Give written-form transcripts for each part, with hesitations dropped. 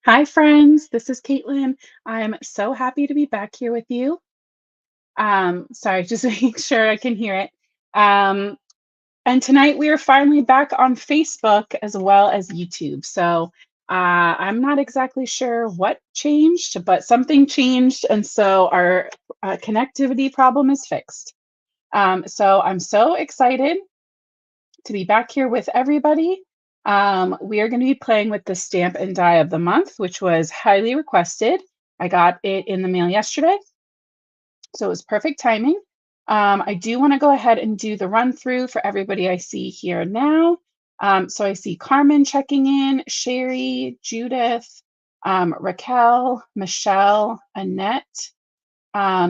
Hi, friends. This is Caitlin. I'm so happy to be back here with you. Sorry, just making sure I can hear it. Um, and tonight we are finally back on Facebook as well as YouTube. I'm not exactly sure what changed, but something changed. And so our connectivity problem is fixed. So I'm so excited to be back here with everybody. We are going to be playing with the stamp and die of the month, which was highly requested. I got it in the mail yesterday, so it was perfect timing. I do want to go ahead and do the run through for everybody I see here now. So I see Carmen checking in, Sherry, Judith, Raquel, Michelle, Annette,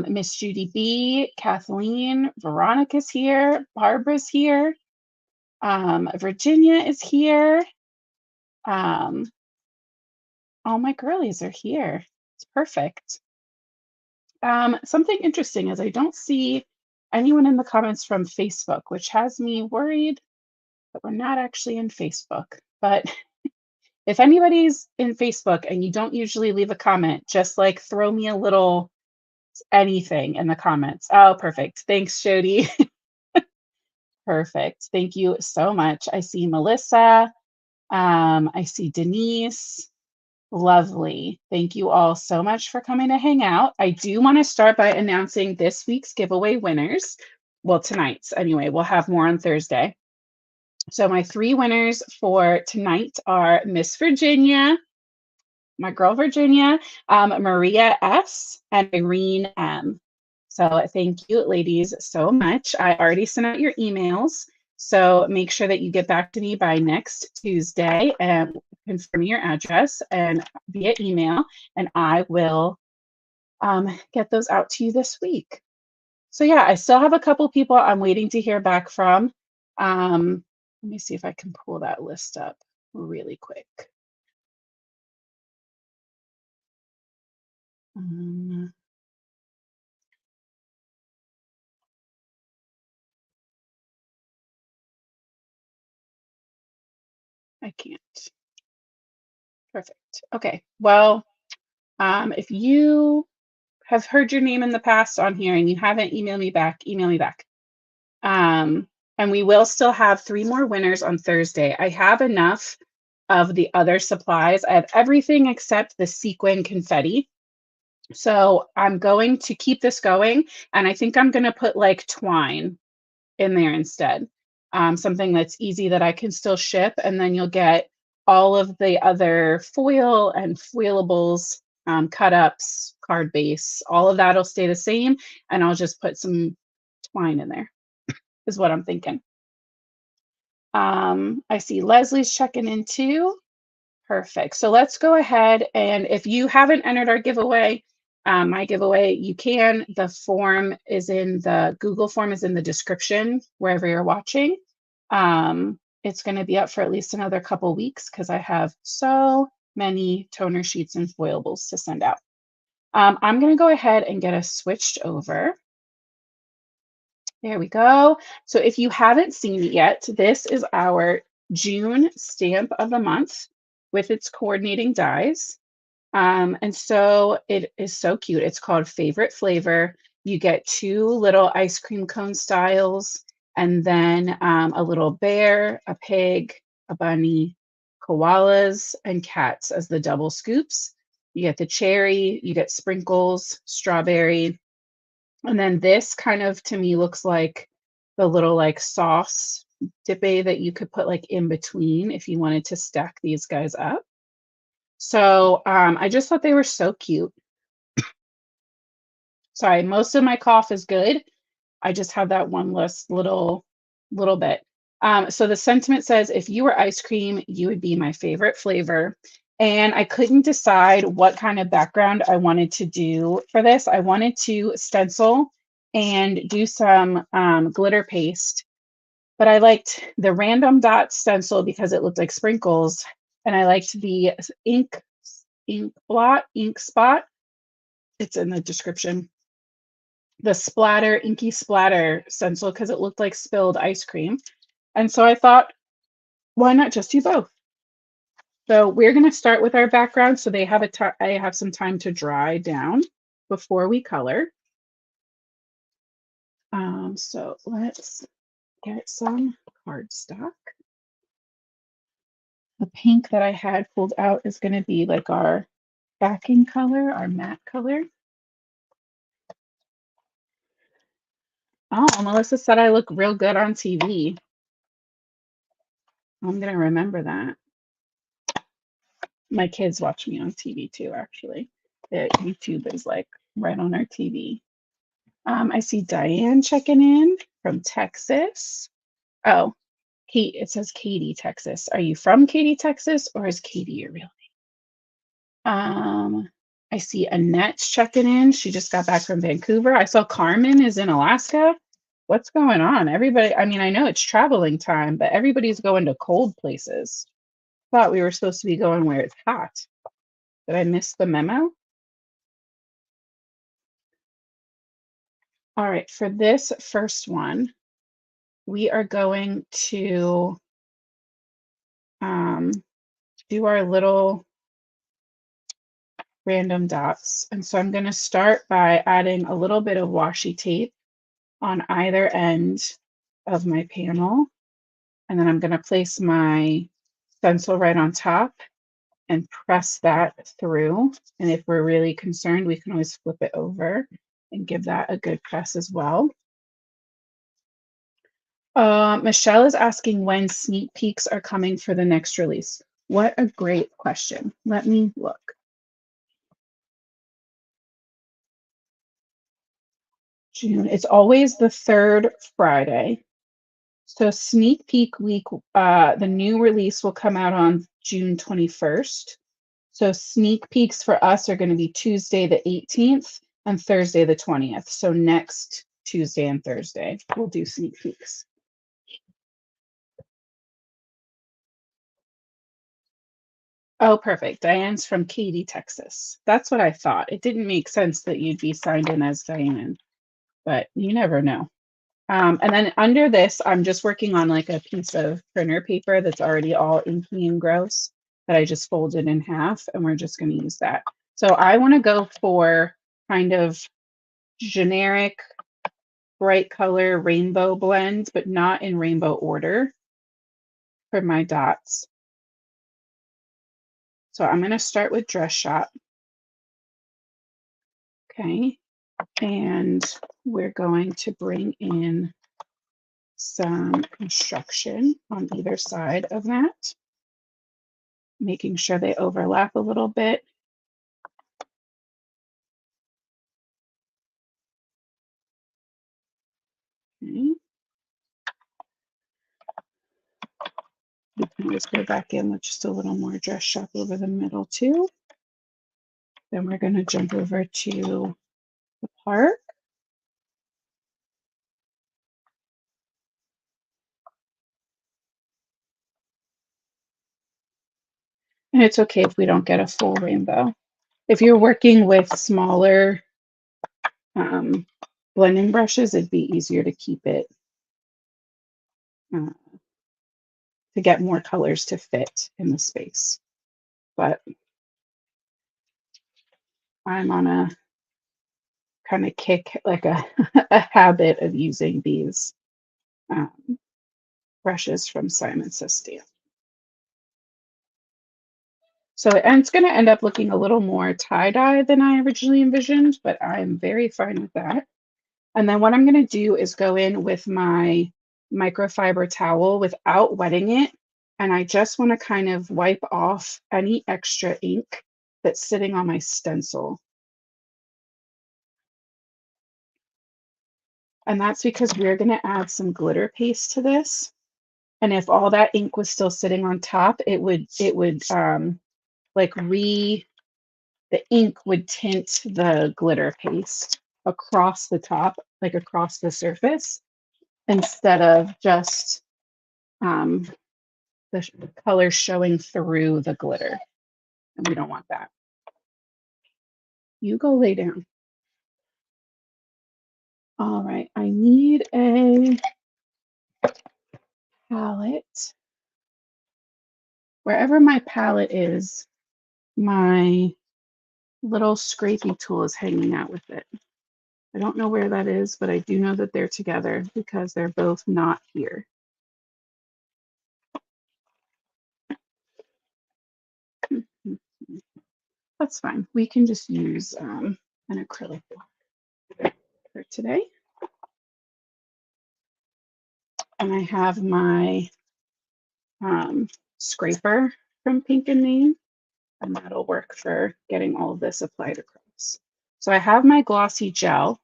Miss Judy B, Kathleen, Veronica's here, Barbara's here. Virginia is here. Um, all my girlies are here. It's perfect. Something interesting is I don't see anyone in the comments from Facebook, which has me worried that we're not actually in Facebook. But if anybody's in Facebook and you don't usually leave a comment, just like throw me a little anything in the comments. Oh, perfect. Thanks, Jody. Perfect. Thank you so much. I see Melissa. I see Denise. Lovely. Thank you all so much for coming to hang out. I do want to start by announcing this week's giveaway winners. Well, tonight's anyway. We'll have more on Thursday. So my three winners for tonight are Miss Virginia, my girl Virginia, Maria S, and Irene M. So thank you, ladies, so much. I already sent out your emails. So make sure that you get back to me by next Tuesday and confirm your address and via email, and I will get those out to you this week. So yeah, I still have a couple people I'm waiting to hear back from. Let me see if I can pull that list up really quick. Um, I can't. Perfect. Okay. Well, if you have heard your name in the past on here and you haven't emailed me back, email me back. And we will still have three more winners on Thursday. I have enough of the other supplies. I have everything except the sequin confetti. So I'm going to keep this going. And I think I'm going to put like twine in there instead. Something that's easy that I can still ship. And then you'll get all of the other foil and foilables, cut ups, card base, all of that will stay the same. And I'll just put some twine in there, is what I'm thinking. I see Leslie's checking in too. Perfect. So let's go ahead. And if you haven't entered our giveaway, my giveaway, you can. The form is in the Google form is in the description wherever you're watching. It's going to be up for at least another couple weeks because I have so many toner sheets and foilables to send out. I'm going to go ahead and get us switched over. There we go. So if you haven't seen it yet, this is our June stamp of the month with its coordinating dies. And so it is so cute. It's called Favorite Flavor. You get two little ice cream cone styles, and then a little bear, a pig, a bunny, koalas, and cats as the double scoops. You get the cherry, you get sprinkles, strawberry, and then this kind of to me looks like the little like sauce dippe that you could put like in between if you wanted to stack these guys up. So I just thought they were so cute. Sorry, most of my cough is good. I just have that one less little bit. So the sentiment says, if you were ice cream, you would be my favorite flavor. And I couldn't decide what kind of background I wanted to do for this. I wanted to stencil and do some glitter paste, but I liked the random dot stencil because it looked like sprinkles. And I liked the ink spot. It's in the description. The splatter, inky splatter stencil because it looked like spilled ice cream. And so I thought, why not just do both? So we're going to start with our background so they have I have some time to dry down before we color. So let's get some cardstock. The pink that I had pulled out is going to be like our backing color, our matte color. Oh, Melissa said I look real good on TV. I'm going to remember that. My kids watch me on TV too, actually. YouTube is like right on our TV. I see Diane checking in from Texas. Oh, Kate, it says Katy, Texas. Are you from Katy, Texas, or is Katy your real name? I see Annette's checking in. She just got back from Vancouver. I saw Carmen is in Alaska. What's going on? Everybody, I mean, I know it's traveling time, but everybody's going to cold places. Thought we were supposed to be going where it's hot. Did I miss the memo? All right, for this first one, we are going to do our little random dots. And so I'm going to start by adding a little bit of washi tape on either end of my panel. And then I'm going to place my stencil right on top and press that through. And if we're really concerned, we can always flip it over and give that a good press as well. Michelle is asking when sneak peeks are coming for the next release. What a great question. Let me look. June. It's always the third Friday. So sneak peek week, the new release will come out on June 21st. So sneak peeks for us are going to be Tuesday the 18th and Thursday the 20th. So next Tuesday and Thursday, we'll do sneak peeks. Oh, perfect. Diane's from Katy, Texas. That's what I thought. It didn't make sense that you'd be signed in as Diane, but you never know. And then under this, I'm just working on like a piece of printer paper that's already all inky and gross that I just folded in half, and we're just going to use that. So I want to go for kind of generic bright color rainbow blends, but not in rainbow order for my dots. So I'm going to start with Dress Shop. Okay. And we're going to bring in some construction on either side of that, making sure they overlap a little bit. Okay. We can always go back in with just a little more Dress Shop over the middle too. Then we're going to jump over to the park. And it's okay if we don't get a full rainbow. If you're working with smaller blending brushes, it'd be easier to keep it, to get more colors to fit in the space. But I'm on a kind of kick, like a, a habit of using these brushes from Simon Says Stamp. So and it's going to end up looking a little more tie-dye than I originally envisioned, but I'm very fine with that. And then what I'm going to do is go in with my microfiber towel without wetting it. And I just want to kind of wipe off any extra ink that's sitting on my stencil. And that's because we're going to add some glitter paste to this. And if all that ink was still sitting on top, it would like the ink would tint the glitter paste across the top, like across the surface, instead of just the color showing through the glitter. And we don't want that. You go lay down. All right, I need a palette Wherever my palette is, my little scrapey tool is hanging out with it. I don't know where that is, but I do know that they're together because they're both not here. That's fine. We can just use an acrylic for today. And I have my scraper from Pink and Main, and that'll work for getting all of this applied across. So I have my glossy gel,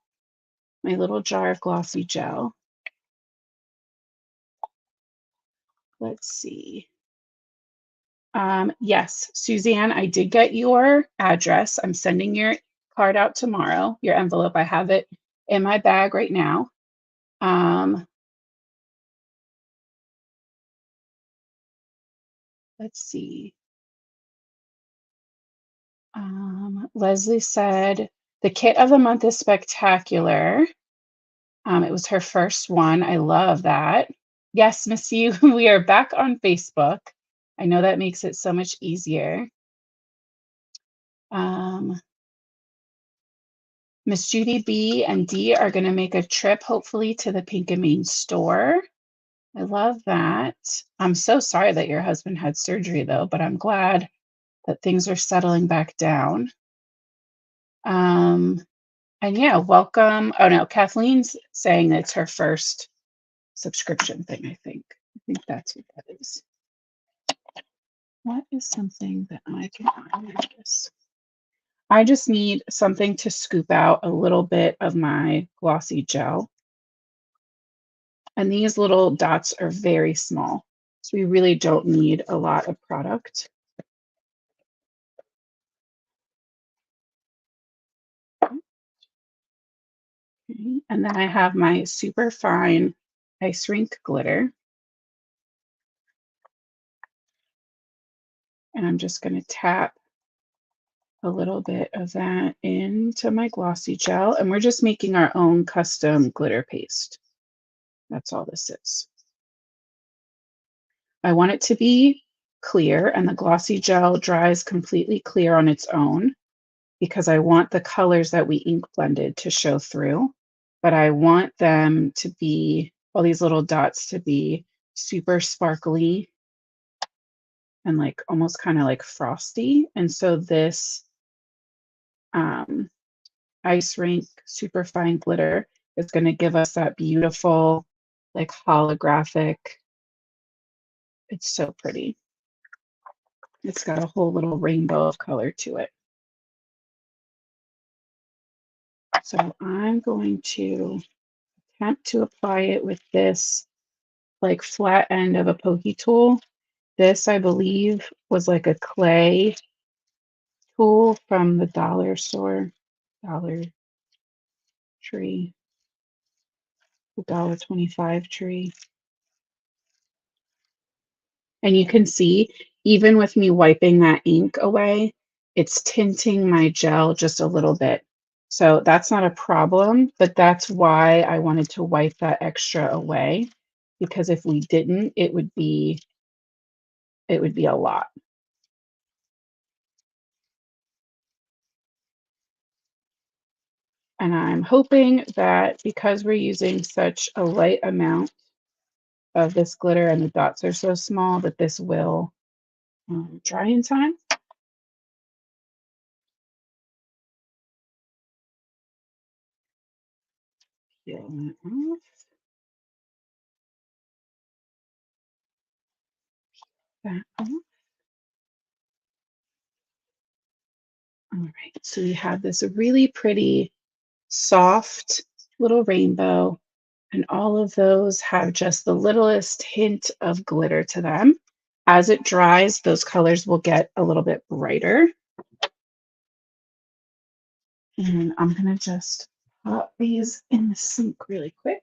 my little jar of glossy gel. Let's see. Yes, Suzanne, I did get your address. I'm sending your card out tomorrow, your envelope. I have it in my bag right now. Let's see. Leslie said, the kit of the month is spectacular. It was her first one. I love that. Yes, Miss You, we are back on Facebook. I know that makes it so much easier. Miss Judy B and D are going to make a trip, hopefully, to the Pink and Main store. I love that. I'm so sorry that your husband had surgery, though, but I'm glad that things are settling back down. And yeah, welcome. Oh no, Kathleen's saying it's her first subscription thing, I think. I think that's what that is. What is something that I can add this? I just need something to scoop out a little bit of my glossy gel. And these little dots are very small, so we really don't need a lot of product. Okay. And then I have my super fine ice rink glitter. And I'm just going to tap a little bit of that into my glossy gel. And we're just making our own custom glitter paste. That's all this is. I want it to be clear, and the glossy gel dries completely clear on its own because I want the colors that we ink blended to show through. But I want them to be, all these little dots to be super sparkly and like almost kind of like frosty. And so this ice rink super fine glitter is going to give us that beautiful like holographic. It's so pretty. It's got a whole little rainbow of color to it. So I'm going to attempt to apply it with this like flat end of a pokey tool. This, I believe, was like a clay tool from the dollar store, Dollar Tree, the $1.25 tree. And you can see, even with me wiping that ink away, it's tinting my gel just a little bit. So that's not a problem, but that's why I wanted to wipe that extra away, because if we didn't, it would be a lot. And I'm hoping that because we're using such a light amount of this glitter and the dots are so small that this will dry in time. Peel that off. That off. All right, so we have this really pretty, soft little rainbow, and all of those have just the littlest hint of glitter to them. As it dries, those colors will get a little bit brighter. And I'm going to just pop these in the sink really quick.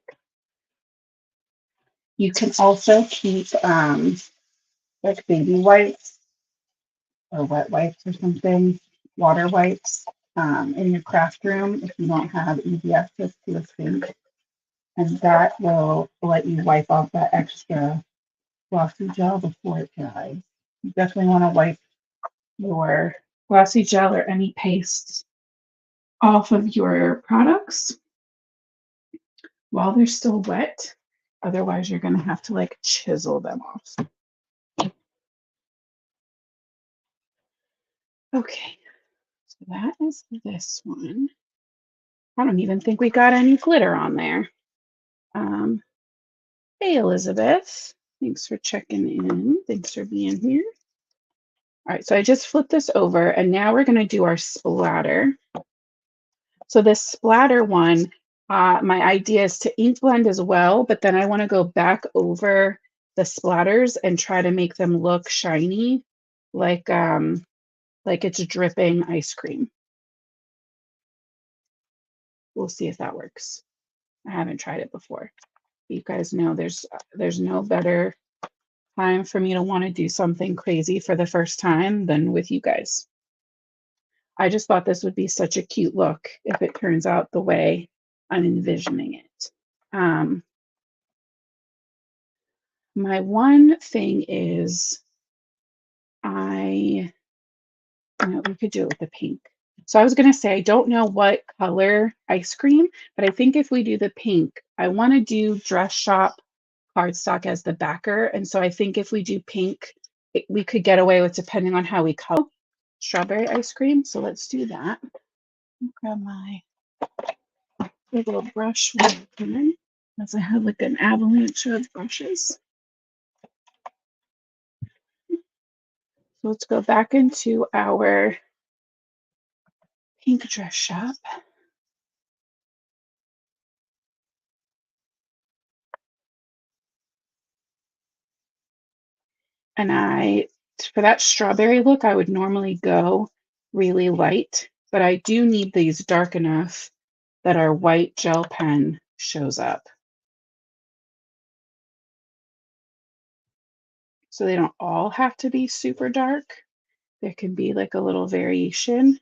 You can also keep like baby wipes or wet wipes or something, water wipes in your craft room if you don't have easy access to a sink. And that will let you wipe off that extra glossy gel before it dries. You definitely want to wipe your glossy gel or any pastes off of your products while they're still wet. Otherwise, you're going to have to like chisel them off. Okay, so that is this one. I don't even think we got any glitter on there. Hey, Elizabeth. Thanks for checking in. Thanks for being here. All right, so I just flipped this over, and now we're going to do our splatter. So this splatter one, my idea is to ink blend as well, but then I want to go back over the splatters and try to make them look shiny, like it's dripping ice cream. We'll see if that works. I haven't tried it before. You guys know there's no better time for me to want to do something crazy for the first time than with you guys. I just thought this would be such a cute look if it turns out the way I'm envisioning it. My one thing is we could do it with the pink. So I was going to say, I don't know what color ice cream, but I think if we do the pink, I want to do Dress Shop cardstock as the backer. And so I think if we do pink, we could get away with, depending on how we color, strawberry ice cream. So let's do that. Grab my little brush here, as I have like an avalanche of brushes. So let's go back into our pink Dress Shop. And for that strawberry look, I would normally go really light, but I do need these dark enough that our white gel pen shows up. So they don't all have to be super dark. There can be like a little variation,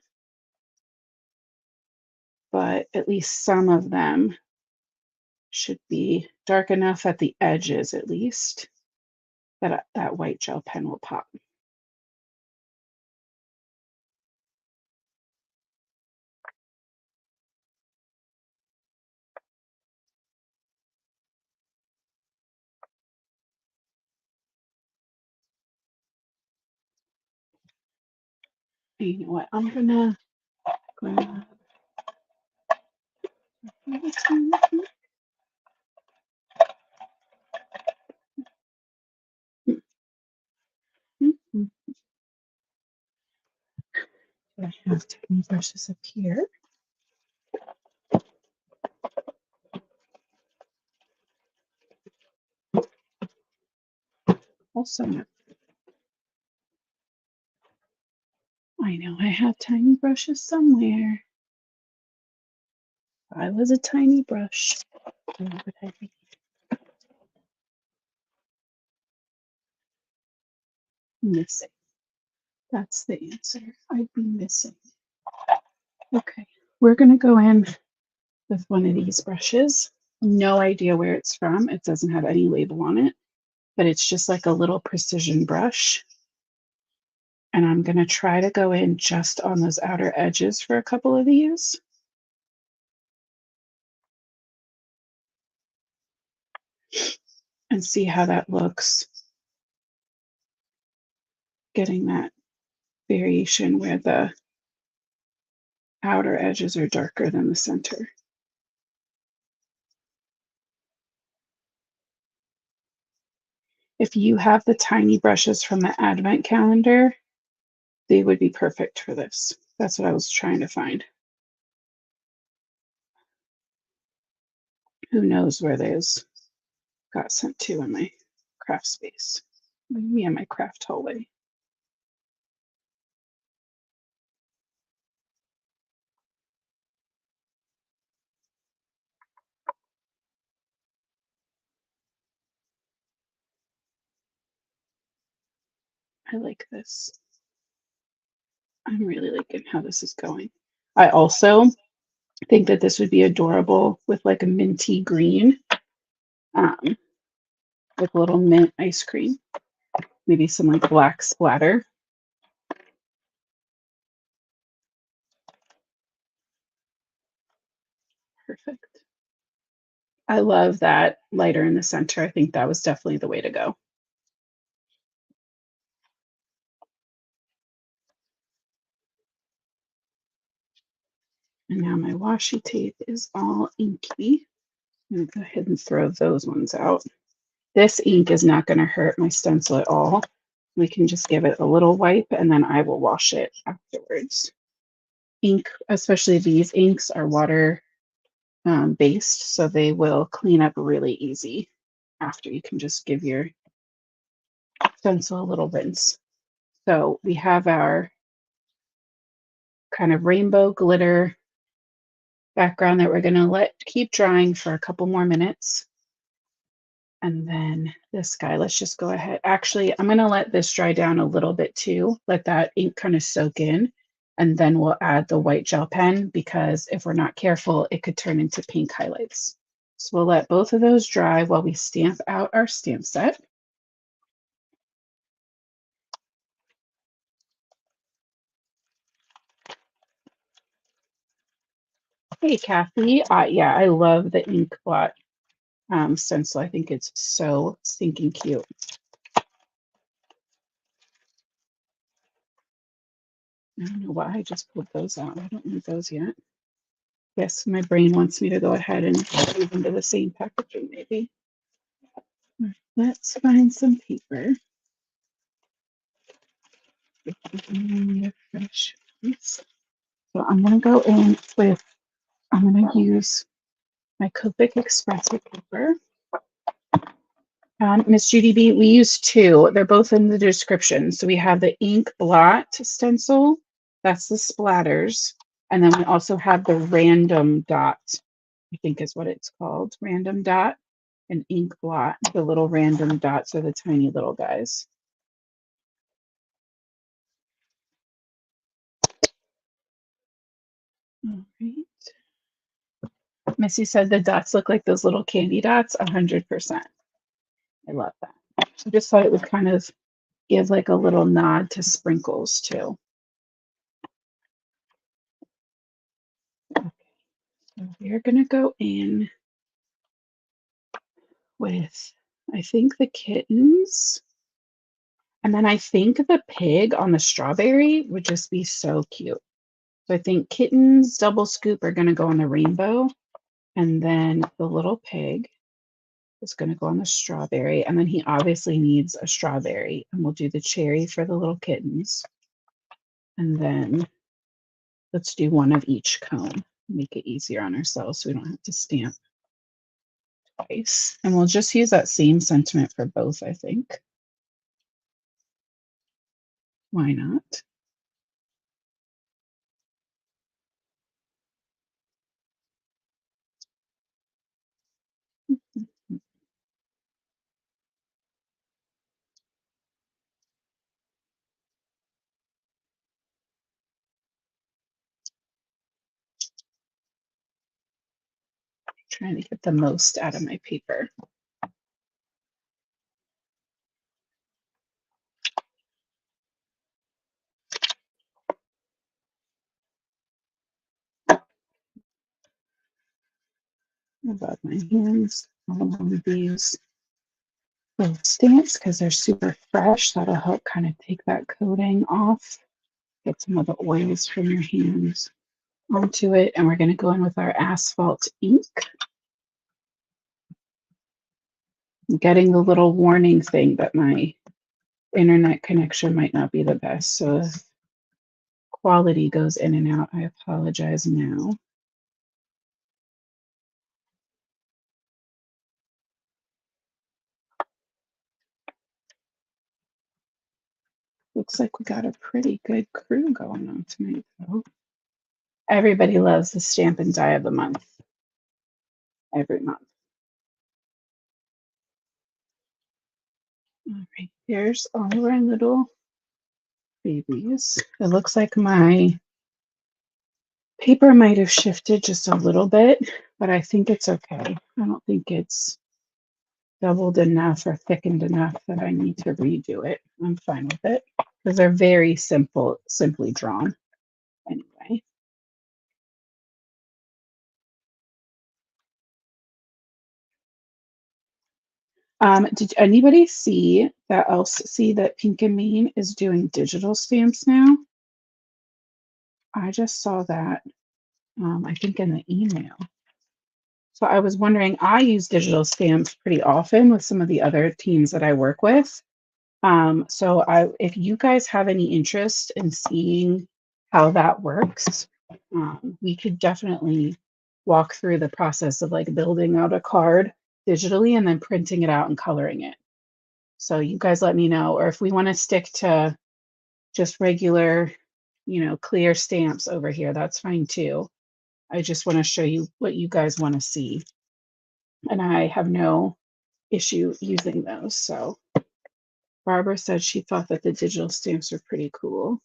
but at least some of them should be dark enough at the edges, at least, that that white gel pen will pop. And you know what? I'm gonna grab I have tiny brushes up here. Also, I know I have tiny brushes somewhere. I was a tiny brush. What would I be? Missing. That's the answer. I'd be missing. Okay, we're gonna go in with one of these brushes. No idea where it's from. It doesn't have any label on it, but it's just like a little precision brush. And I'm gonna try to go in just on those outer edges for a couple of these. And see how that looks. Getting that variation where the outer edges are darker than the center. If you have the tiny brushes from the advent calendar, they would be perfect for this. That's what I was trying to find. Who knows where those got sent to in my craft space. Me and my craft hallway. I like this. I'm really liking how this is going. I also think that this would be adorable with like a minty green, with a little mint ice cream. maybe some like black splatter. Perfect. I love that lighter in the center. I think that was definitely the way to go. And now my washi tape is all inky. I'm going to go ahead and throw those ones out. This ink is not going to hurt my stencil at all. We can just give it a little wipe and then I will wash it afterwards. Ink, especially these inks, are water based, so they will clean up really easy after. You can just give your stencil a little rinse. So we have our kind of rainbow glitter background that we're going to let keep drying for a couple more minutes. And then this guy, let's just go ahead. Actually, I'm going to let this dry down a little bit too. Let that ink kind of soak in. And then we'll add the white gel pen, because if we're not careful, it could turn into pink highlights. So we'll let both of those dry while we stamp out our stamp set. Hey, Kathy. Yeah, I love the ink blot stencil. I think it's so stinking cute. I don't know why I just pulled those out. I don't need those yet. Yes, my brain wants me to go ahead and move them to the same packaging, maybe. Let's find some paper. Fresh. So I'm going to go in with, I'm going to use my Copic Expressive paper. Miss Judy B, we use two. They're both in the description. So we have the ink blot stencil. That's the splatters. And then we also have the random dot, I think is what it's called. Random dot and ink blot. The little random dots are the tiny little guys. All right. Missy said the dots look like those little candy dots. 100%. I love that. So just thought it would kind of give like a little nod to sprinkles too. Okay. So we're gonna go in with, I think, the kittens. And then I think the pig on the strawberry would just be so cute. So I think kittens, double scoop are gonna go on the rainbow. And then the little pig is going to go on the strawberry. And then he obviously needs a strawberry. And we'll do the cherry for the little kittens. And then let's do one of each cone. Make it easier on ourselves so we don't have to stamp twice. And we'll just use that same sentiment for both, I think. Why not? Trying to get the most out of my paper. Above my hands, all of these little stamps, because they're super fresh. That'll help kind of take that coating off. Get some of the oils from your hands onto it. And we're going to go in with our asphalt ink. I'm getting the little warning thing that my internet connection might not be the best. So if quality goes in and out, I apologize now. Looks like we got a pretty good crew going on tonight, though. Everybody loves the stamp and die of the month. Every month. All right, there's all of our little babies. It looks like my paper might have shifted just a little bit, but I think it's okay. I don't think it's doubled enough or thickened enough that I need to redo it. I'm fine with it because they're very simply drawn anyway. Did anybody see that Pink and Mean is doing digital stamps now? I just saw that, I think in the email. So I was wondering, I use digital stamps pretty often with some of the other teams that I work with. If you guys have any interest in seeing how that works, we could definitely walk through the process of like building out a card digitally and then printing it out and coloring it. So you guys let me know, or if we want to stick to just regular, clear stamps over here, that's fine too. I just want to show you what you guys want to see. And I have no issue using those. So Barbara said she thought that the digital stamps are pretty cool.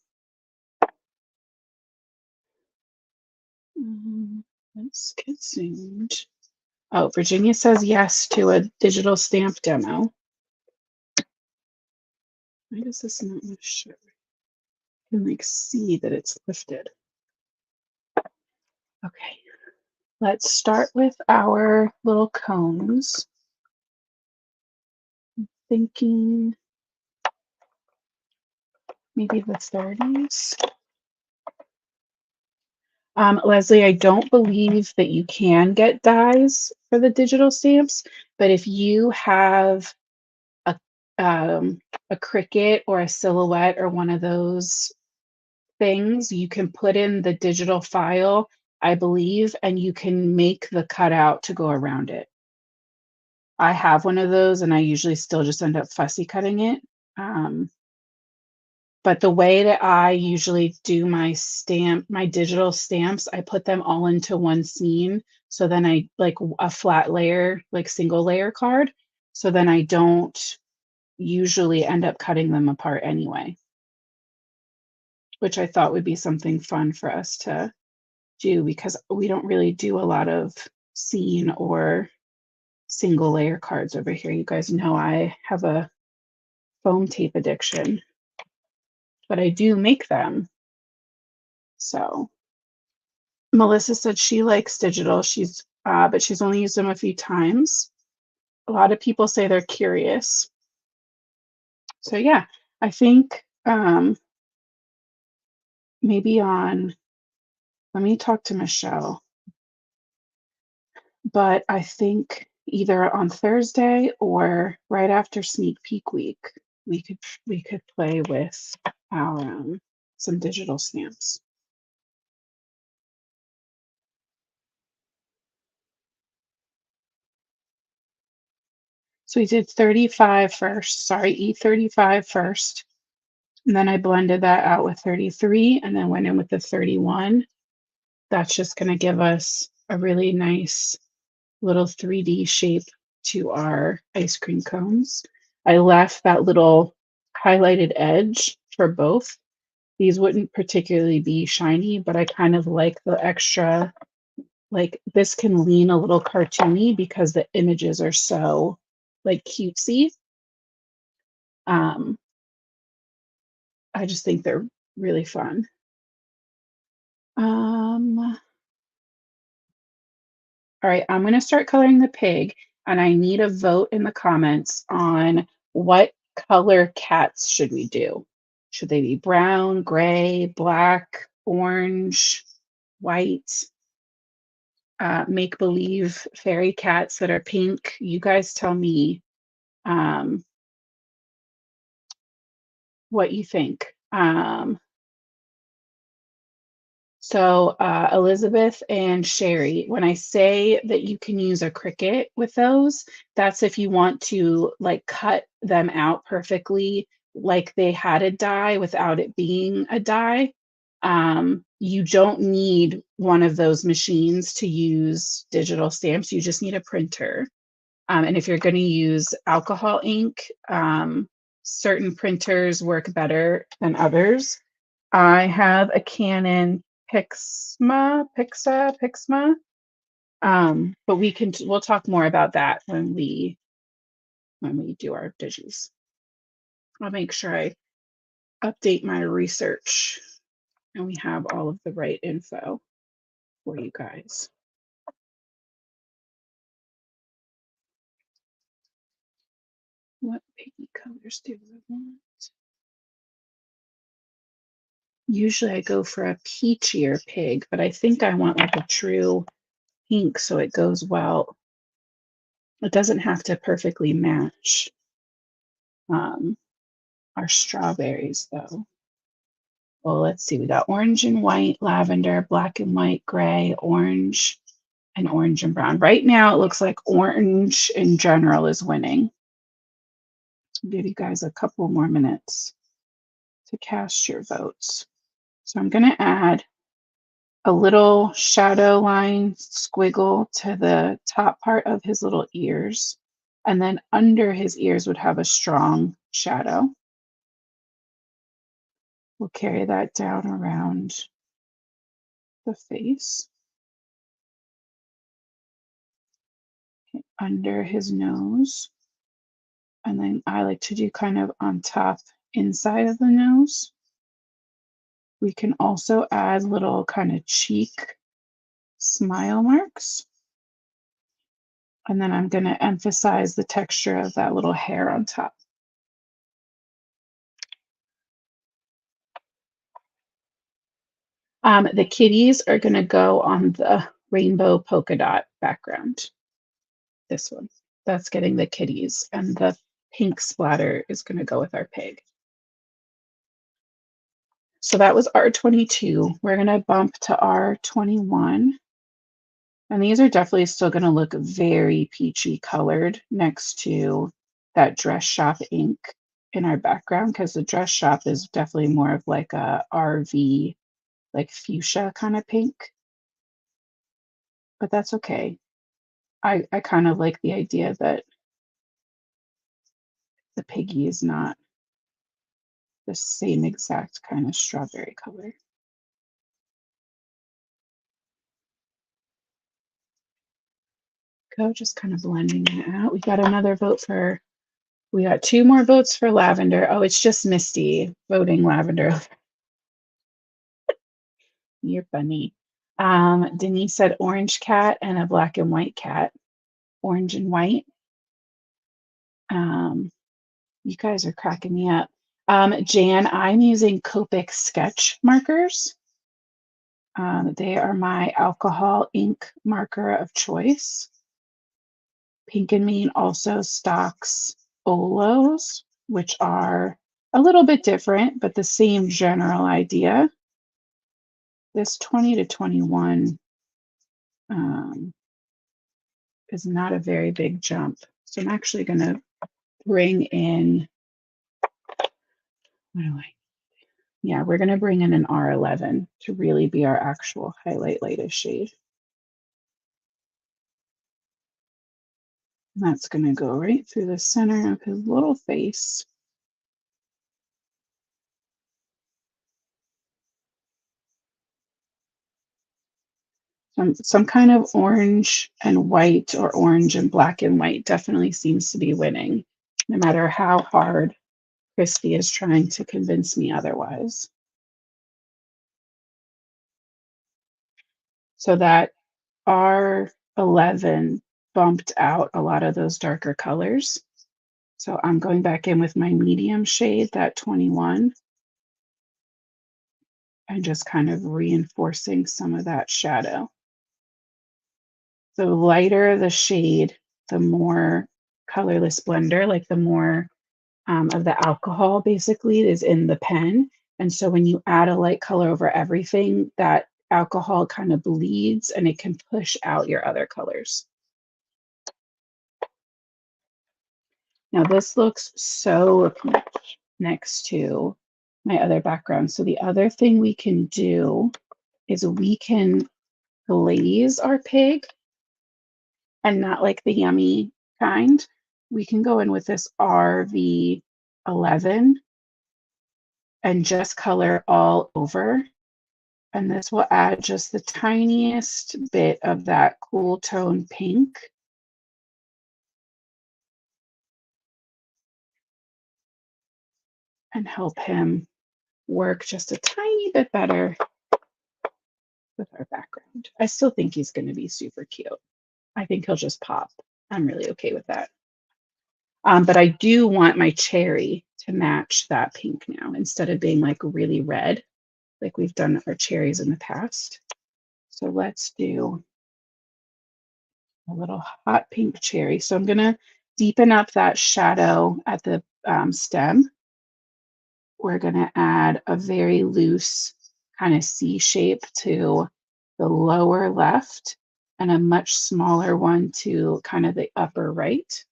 Mm, let's get zoomed. Oh, Virginia says yes to a digital stamp demo. Why does this not want to show? You can like see that it's lifted. Okay, let's start with our little cones. Thinking maybe the 30s. Leslie, I don't believe that you can get dies for the digital stamps, but if you have a um, a Cricut or a Silhouette or one of those things, you can put in the digital file, I believe, and you can make the cutout to go around it. I have one of those, and I usually still just end up fussy cutting it. But the way that I usually do my digital stamps, I put them all into one scene. So then I like a flat layer, like single layer card. So then I don't usually end up cutting them apart anyway, which I thought would be something fun for us to do because we don't really do a lot of scene or single layer cards over here. You guys know I have a foam tape addiction, but I do make them. So Melissa said she likes digital. But she's only used them a few times. A lot of people say they're curious. So yeah, I think maybe let me talk to Michelle. But I think either on Thursday or right after sneak peek week, we could play with our some digital stamps. So we did 35 first, sorry, E35 first. And then I blended that out with 33 and then went in with the 31. That's just going to give us a really nice little 3D shape to our ice cream cones. I left that little highlighted edge for both. These wouldn't particularly be shiny, but I kind of like the extra, like this can lean a little cartoony because the images are so like cutesy. Um, I just think they're really fun. All right, I'm going to start coloring the pig, and I need a vote in the comments on what color cats should we do. Should they be brown, gray, black, orange, white? Make believe fairy cats that are pink. You guys tell me um, what you think. Elizabeth and Sherry, when I say that you can use a Cricut with those, that's if you want to like cut them out perfectly, like they had a die without it being a die. You don't need one of those machines to use digital stamps. You just need a printer. And if you're going to use alcohol ink, certain printers work better than others. I have a Canon Pixma. But we'll talk more about that when we when we do our digis. I'll make sure I update my research and we have all of the right info for you guys. What piggy colors do I want? Usually I go for a peachier pig, but I think I want like a true pink so it goes well. It doesn't have to perfectly match our strawberries though. Well, let's see. We got orange and white, lavender, black and white, gray, orange, and orange and brown. Right now, it looks like orange in general is winning. I'll give you guys a couple more minutes to cast your votes. So I'm going to add a little shadow line squiggle to the top part of his little ears. And then under his ears would have a strong shadow. We'll carry that down around the face. Okay, under his nose. And then I like to do kind of on top inside of the nose. We can also add little kind of cheek smile marks. And then I'm going to emphasize the texture of that little hair on top. The kitties are going to go on the rainbow polka dot background. This one. That's getting the kitties. And the pink splatter is going to go with our pig. So that was R22. We're going to bump to R21. And these are definitely still going to look very peachy colored next to that dress shop ink in our background, because the dress shop is definitely more of like a RV, like fuchsia kind of pink. But that's okay. I kind of like the idea that the piggy is not the same exact kind of strawberry color. Go just kind of blending it out. We got another vote for, we got 2 more votes for lavender. Oh, it's just Misty voting lavender. You're funny. Denise said orange cat and a black and white cat. Orange and white. You guys are cracking me up. Jan, I'm using Copic sketch markers. They are my alcohol ink marker of choice. Pink and Mean also stocks Olos, which are a little bit different, but the same general idea. This 20 to 21 is not a very big jump. So I'm actually going to bring in, we're going to bring in an R11 to really be our actual highlight lightest shade. And that's going to go right through the center of his little face. Some kind of orange and white, or orange and black and white, definitely seems to be winning, no matter how hard Christy is trying to convince me otherwise. So that R11 bumped out a lot of those darker colors. So I'm going back in with my medium shade, that 21, and just kind of reinforcing some of that shadow. The lighter the shade, the more colorless blender, like the more of the alcohol basically is in the pen. And so when you add a light color over everything, that alcohol kind of bleeds and it can push out your other colors. Now this looks so much next to my other background. So the other thing we can do is we can glaze our pig, and not like the yummy kind. We can go in with this RV11 and just color all over. And this will add just the tiniest bit of that cool tone pink. and help him work just a tiny bit better with our background. I still think he's going to be super cute. I think he'll just pop. I'm really okay with that. But I do want my cherry to match that pink now instead of being like really red, like we've done our cherries in the past. So let's do a little hot pink cherry. So I'm going to deepen up that shadow at the stem. We're going to add a very loose kind of C shape to the lower left and a much smaller one to kind of the upper right.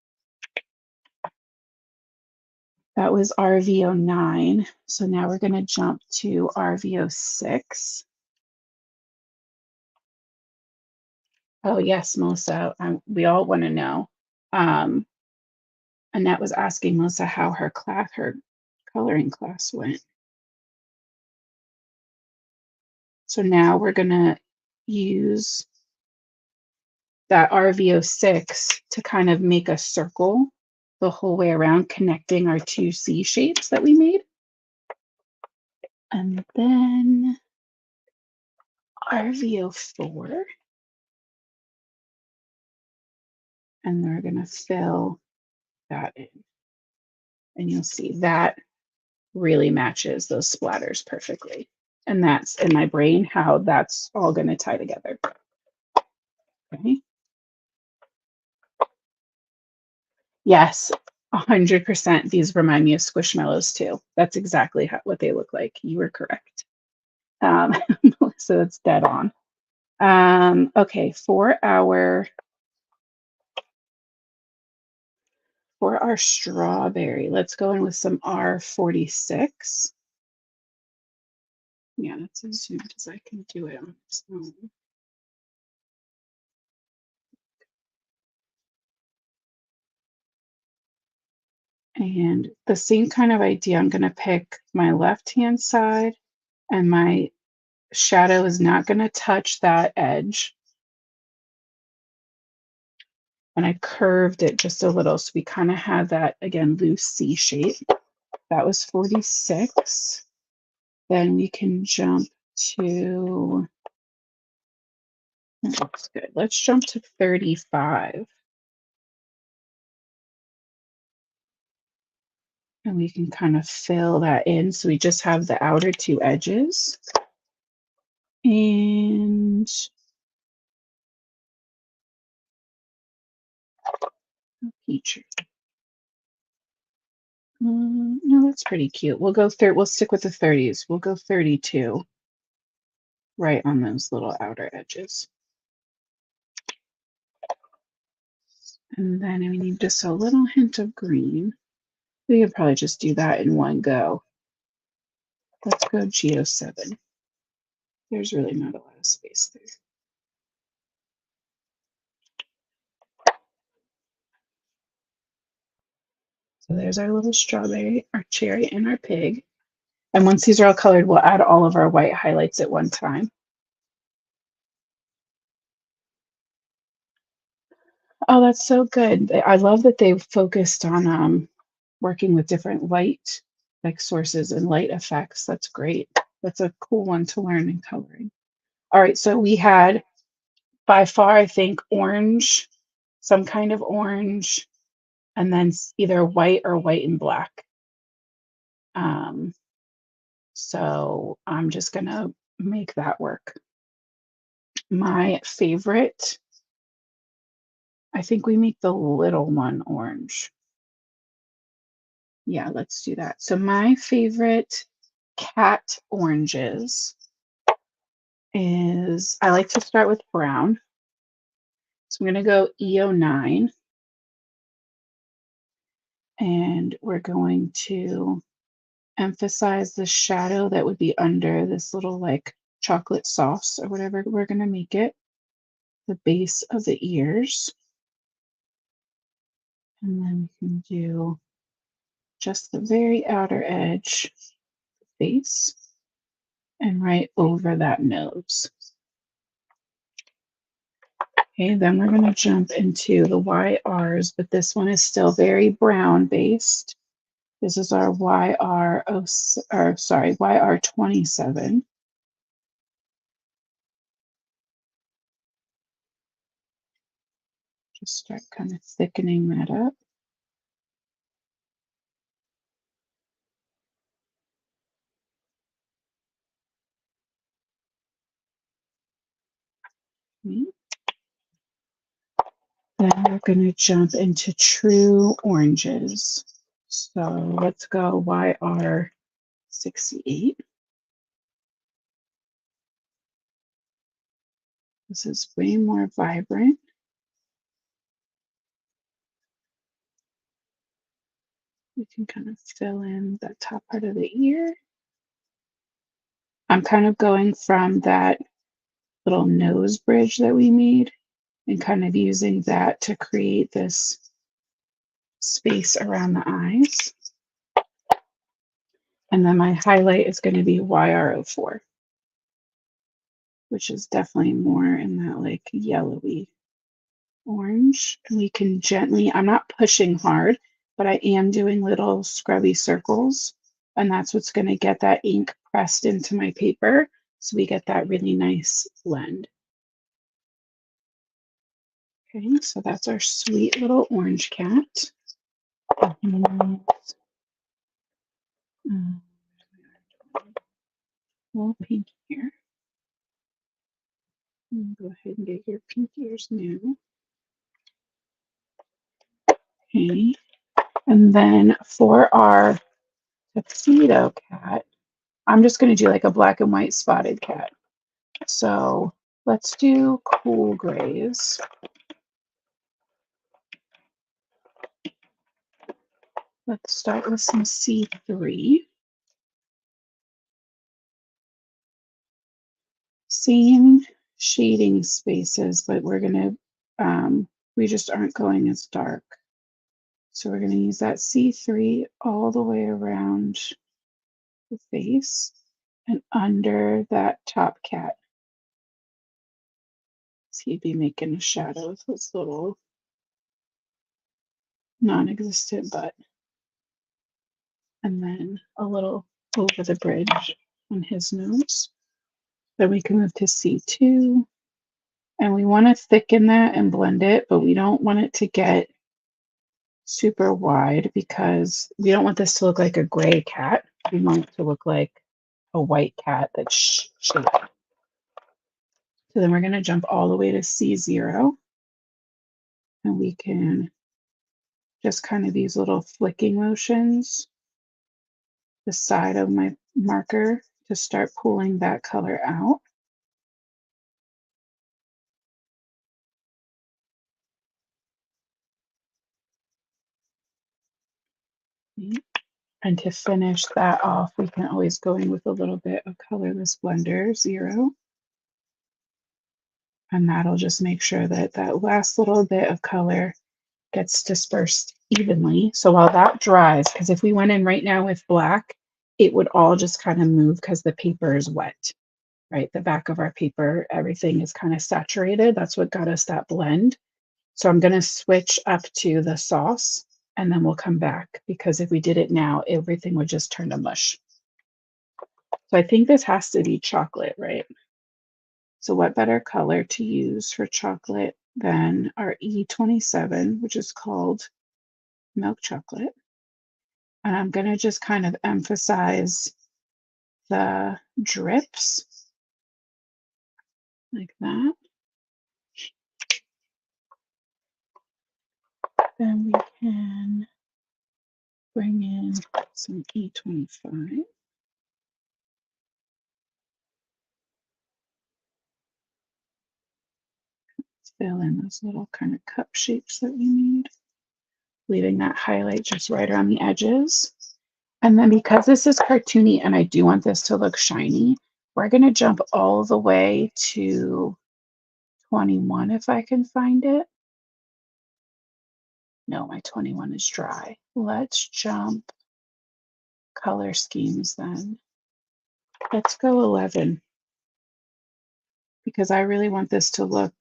That was RVO9. So now we're going to jump to RVO6. Oh, yes, Melissa. We all want to know. Annette was asking Melissa how her coloring class went. So now we're going to use that RVO6 to kind of make a circle the whole way around, connecting our two C shapes that we made. And then RVO4. And then we're going to fill that in. And you'll see that really matches those splatters perfectly. And that's in my brain how that's all going to tie together. Okay. Yes, 100%. These remind me of Squishmallows too. That's exactly what they look like. You were correct. So it's dead on. Okay, for our strawberry, let's go in with some R46. Yeah, that's as zoomed as I can do it on its own. And the same kind of idea, I'm going to pick my left-hand side, and my shadow is not going to touch that edge. And I curved it just a little, so we kind of had that, again, loose C shape. That was 46. Then we can jump to, that looks good. Let's jump to 35. And we can kind of fill that in. So we just have the outer two edges. And feature. No, that's pretty cute. We'll go we'll stick with the 30s. We'll go 32 right on those little outer edges. And then we need just a little hint of green. We could probably just do that in one go. Let's go Geo7. There's really not a lot of space there. So there's our little strawberry, our cherry, and our pig. And once these are all colored, we'll add all of our white highlights at one time. Oh, that's so good. I love that they've focused on working with different light sources and light effects. That's great. That's a cool one to learn in coloring. All right, so we had by far, I think, orange, some kind of orange, and then either white or white and black. So I'm just gonna make that work. My favorite, I think we make the little one orange. Yeah, let's do that. So my favorite cat oranges is, I like to start with brown. So I'm going to go EO9. And we're going to emphasize the shadow that would be under this little chocolate sauce or whatever we're going to make it, the base of the ears. And then we can do just the very outer edge, face, and right over that nose. Okay, then we're going to jump into the YRs, but this one is still very brown based. This is our YR27. Just start kind of thickening that up. Okay. Then we're going to jump into true oranges. So let's go YR68. This is way more vibrant. We can kind of fill in the top part of the ear. I'm kind of going from that little nose bridge that we made and kind of using that to create this space around the eyes. And then my highlight is going to be YR04, which is definitely more in that like yellowy orange. And we can gently, I'm not pushing hard, but I am doing little scrubby circles. And that's what's going to get that ink pressed into my paper. So we get that really nice blend. Okay, so that's our sweet little orange cat. And, little pink here. Go ahead and get your pink ears now. Okay, and then for our tuxedo cat, I'm just going to do like a black and white spotted cat. So let's do cool grays. Let's start with some C3. Same shading spaces, but we're going to, we just aren't going as dark. So we're going to use that C3 all the way around the face and under that top cat. So he'd be making a shadow with his little non-existent butt. And then a little over the bridge on his nose. Then we can move to C2. And we want to thicken that and blend it, but we don't want it to get super wide because we don't want this to look like a gray cat. We want it to look like a white cat that's shaped. So then we're going to jump all the way to C0. And we can just kind of these little flicking motions, the side of my marker to start pulling that color out. And to finish that off, we can always go in with a little bit of colorless blender, 0. And that'll just make sure that that last little bit of color gets dispersed evenly. So while that dries, because if we went in right now with black, it would all just kind of move because the paper is wet, right? The back of our paper, everything is kind of saturated. That's what got us that blend. So I'm going to switch up to the sauce and then we'll come back because if we did it now, everything would just turn to mush. So I think this has to be chocolate, right? So what better color to use for chocolate than our E27, which is called milk chocolate. And I'm going to just kind of emphasize the drips like that. Then we can bring in some E25. Fill in those little kind of cup shapes that we made, leaving that highlight just right around the edges. And then because this is cartoony and I do want this to look shiny, we're going to jump all the way to 21 if I can find it. No, my 21 is dry. Let's jump color schemes then. Let's go 11 because I really want this to look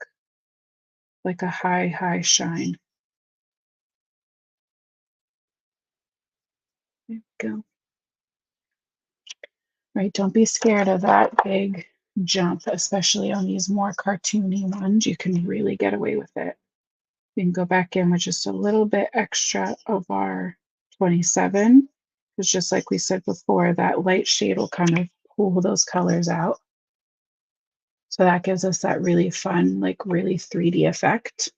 like a high, high shine. There we go. Right, don't be scared of that big jump, especially on these more cartoony ones. You can really get away with it. We can go back in with just a little bit extra of our 27, because just like we said before, that light shade will kind of pull those colors out. So that gives us that really fun, like really 3D effect.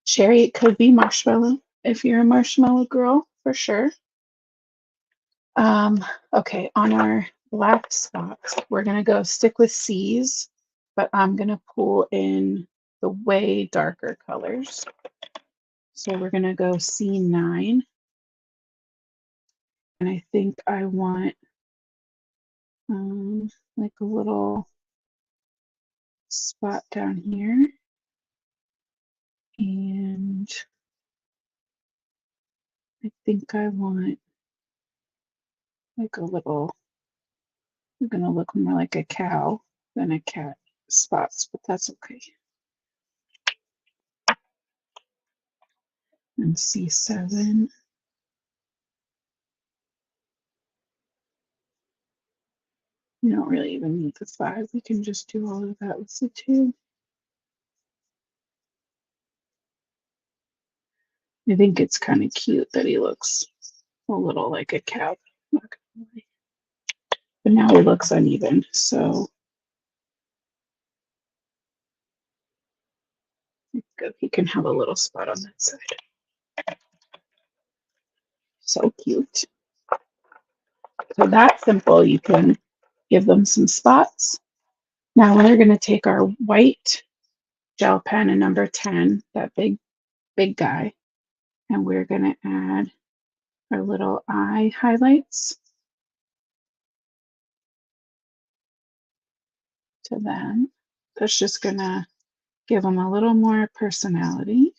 Sherry, it could be marshmallow if you're a marshmallow girl, for sure. Okay, on our black spots, we're gonna go stick with C's, but I'm gonna pull in the way darker colors. So we're gonna go C9, and I think I want like a little spot down here, and I think I want like a little, I'm gonna look more like a cow than a cat spots, but that's okay. And C7. We don't really even need the 5. We can just do all of that with the 2. I think it's kind of cute that he looks a little like a cow. Not gonna lie. But now he looks uneven, so he can have a little spot on that side. So cute. So that's simple. You can give them some spots. Now we're going to take our white gel pen and number 10, that big guy, and we're going to add our little eye highlights to them. That's just going to give them a little more personality.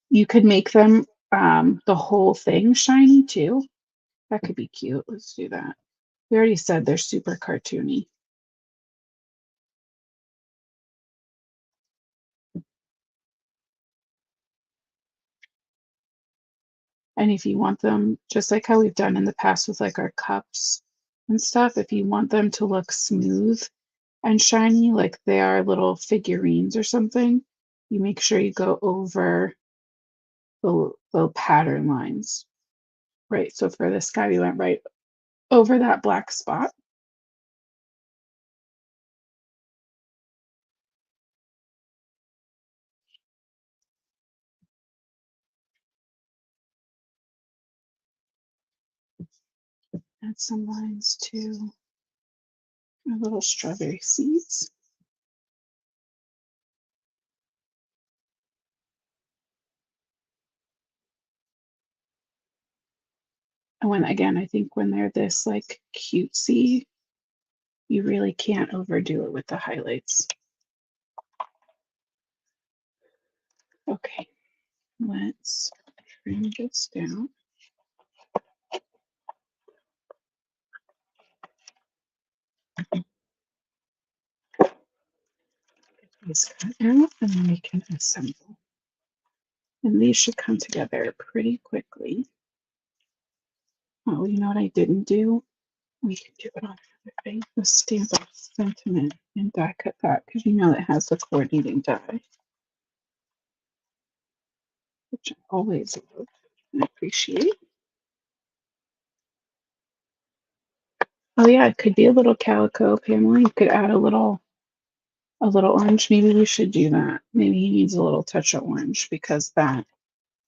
You could make them the whole thing shiny too. That could be cute. Let's do that. We already said they're super cartoony. And if you want them, just like how we've done in the past with like our cups and stuff, if you want them to look smooth and shiny, like they are little figurines or something, you make sure you go over the pattern lines. Right, so for this guy, we went right over that black spot. Add some lines to our little strawberry seeds. And when, again, I think when they're this like cutesy, you really can't overdo it with the highlights. Okay, let's trim this down. Get these cut out, and then we can assemble. And these should come together pretty quickly. Oh, you know what I didn't do? We can do it on another thing. The stamp of sentiment and die cut that, because you know it has the coordinating die, which I always love and appreciate. Oh yeah, it could be a little calico, Pamela. You could add a little orange. Maybe we should do that. Maybe he needs a little touch of orange because that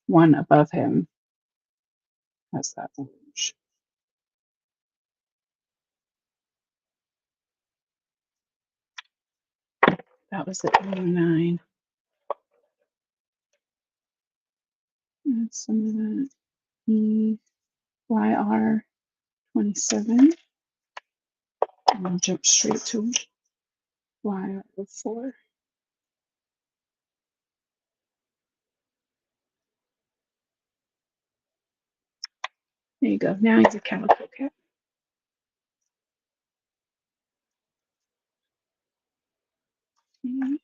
one above him has that orange. That was the 89. Add some of that EYR 27. And I'll jump straight to YR4. There you go. Now he's a calico cat. And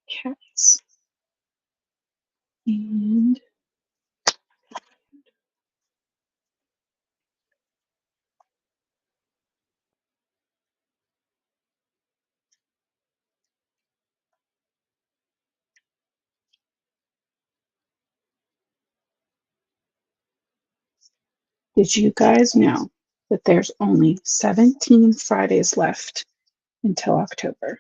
cats. And Did you guys know that there's only 17 Fridays left until October?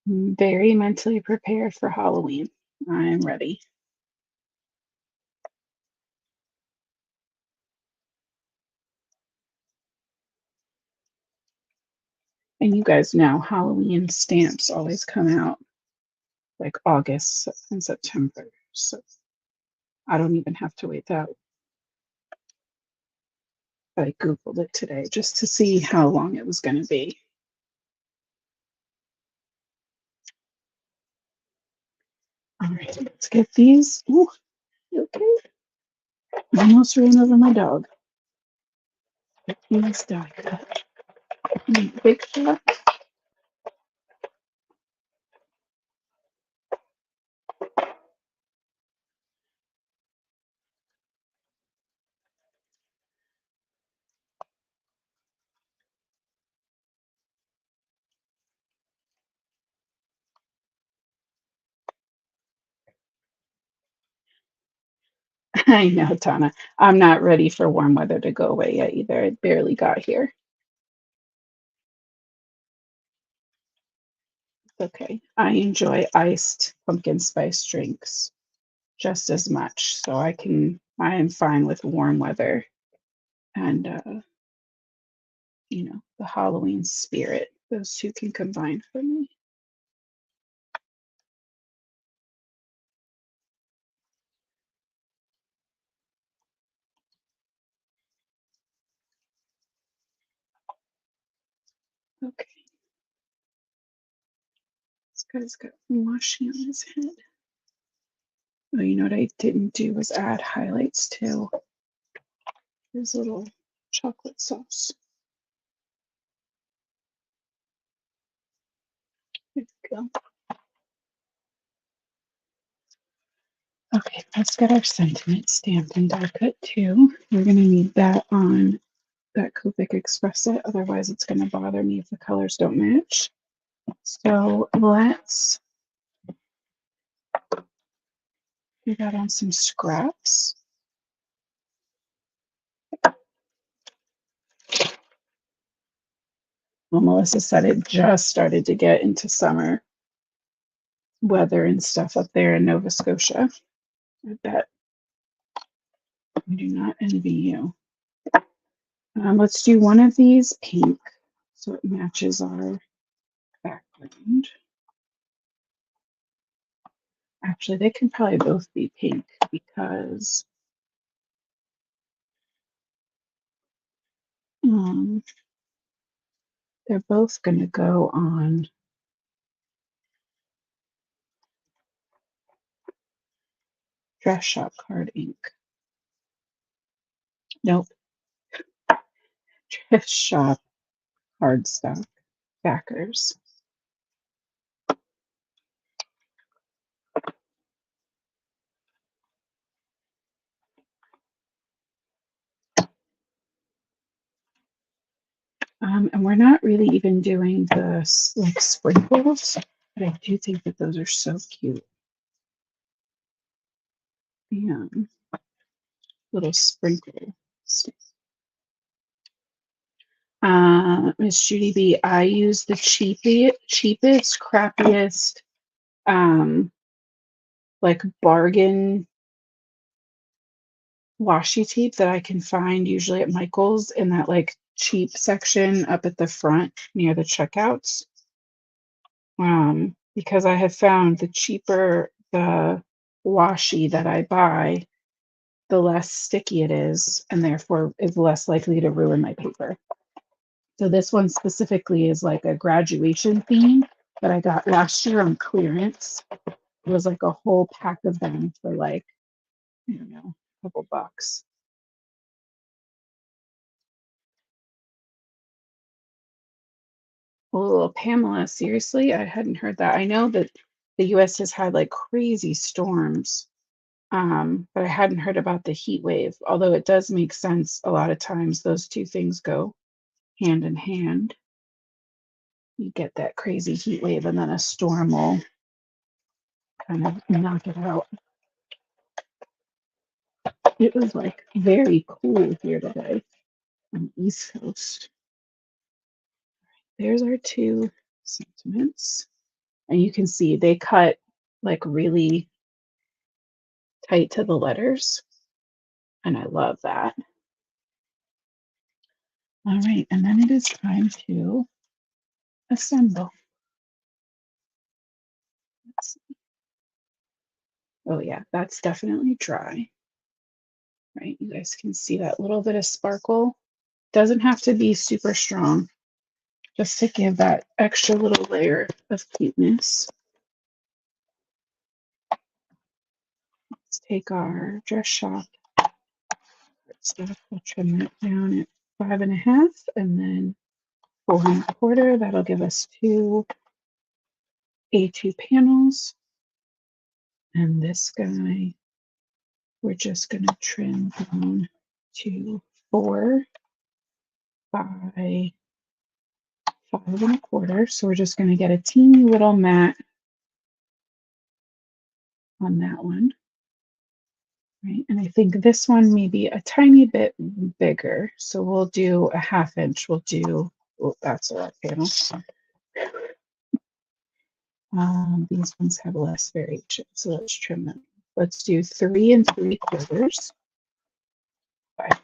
I'm very mentally prepared for Halloween. I'm ready. And you guys know Halloween stamps always come out like August and September. So I don't even have to wait that. I Googled it today just to see how long it was going to be. All right, let's get these. Ooh, okay. Almost ran over my dog. Get these die cut. Big shot. I know, Tana. I'm not ready for warm weather to go away yet either. It barely got here. It's okay. I enjoy iced pumpkin spice drinks just as much. So I am fine with warm weather and, the Halloween spirit. Those two can combine for me. Okay. This guy's got washi on his head. Oh, you know what I didn't do was add highlights to his little chocolate sauce. There we go. Okay, let's get our sentiment stamped and die cut too. We're gonna need that on that Copic Express set, otherwise it's gonna bother me if the colors don't match. So let's do that on some scraps. Well, Melissa said it just started to get into summer weather and stuff up there in Nova Scotia. I bet. I do not envy you. Let's do one of these pink so it matches our background. Actually, they can probably both be pink because they're both going to go on dress shop card ink. Nope, dress shop cardstock backers. And we're not really even doing the like sprinkles, but I do think that those are so cute. Yeah, little sprinkle. Miss Judy B, I use the cheapest, crappiest, um, like bargain washi tape that I can find usually at Michael's in that like cheap section up at the front near the checkouts. Because I have found the cheaper the washi that I buy, the less sticky it is, and therefore is less likely to ruin my paper. So this one specifically is like a graduation theme that I got last year on clearance. It was like a whole pack of them for like, I don't know, a couple bucks. Oh, Pamela, seriously? I hadn't heard that. I know that the US has had like crazy storms, but I hadn't heard about the heat wave, although it does make sense a lot of times those two things go hand in hand. You get that crazy heat wave and then a storm will kind of knock it out. It was like very cool here today on the East Coast. There's our two sentiments. And you can see they cut like really tight to the letters. And I love that. All right, and then it is time to assemble. Oh yeah, that's definitely dry, right? You guys can see that little bit of sparkle. Doesn't have to be super strong, just to give that extra little layer of cuteness. Let's take our dress shop stuff. We'll trim that down at 5.5 and then 4.25. That'll give us two A2 panels. And this guy, we're just going to trim down to 4 by 5.25. So we're just going to get a teeny little mat on that one. Right, and I think this one may be a tiny bit bigger. So we'll do a 1/2 inch. We'll do, oh, that's our panel. These ones have less variation, so let's trim them. Let's do 3 3/4 by 5.